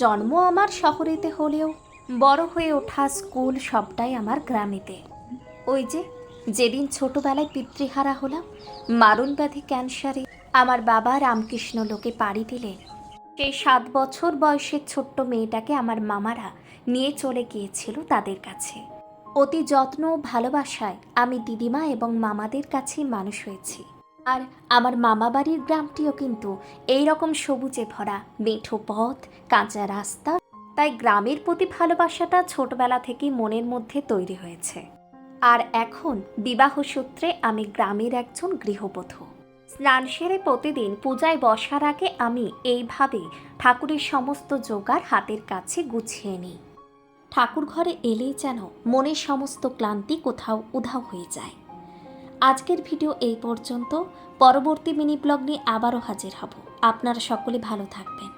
জন্ম আমার শহরেতে হলেও বড় হয়ে ওঠা স্কুল সবটাই আমার গ্রামেতে। ওই যে যেদিন ছোটবেলায় পিতৃহারা হলাম, মারণ ব্যাধি ক্যান্সারে আমার বাবা রামকৃষ্ণ লোকে পাড়ি দিলে, সেই 7 বছর বয়সের ছোট্ট মেয়েটাকে আমার মামারা নিয়ে চলে গিয়েছিল তাদের কাছে। অতি যত্ন ও ভালোবাসায় আমি দিদিমা এবং মামাদের কাছেই মানুষ হয়েছি। আর আমার মামা বাড়ির গ্রামটিও কিন্তু এই রকম সবুজে ভরা, মেঠো পথ, কাঁচা রাস্তা। তাই গ্রামের প্রতি ভালোবাসাটা ছোটবেলা থেকেই মনের মধ্যে তৈরি হয়েছে। আর এখন বিবাহ সূত্রে আমি গ্রামের একজন গৃহবধূ। স্নান সেরে প্রতিদিন পূজায় বসার আগে আমি এইভাবে ঠাকুরের সমস্ত জোগাড় হাতের কাছে গুছিয়ে নিই। ঠাকুর ঘরে এলেই যেন মনের সমস্ত ক্লান্তি কোথাও উধাও হয়ে যায়। আজকের ভিডিও এই পর্যন্ত। পরবর্তী মিনি ব্লগ নিয়ে আবারও হাজির হব। আপনারা সকলে ভালো থাকবেন।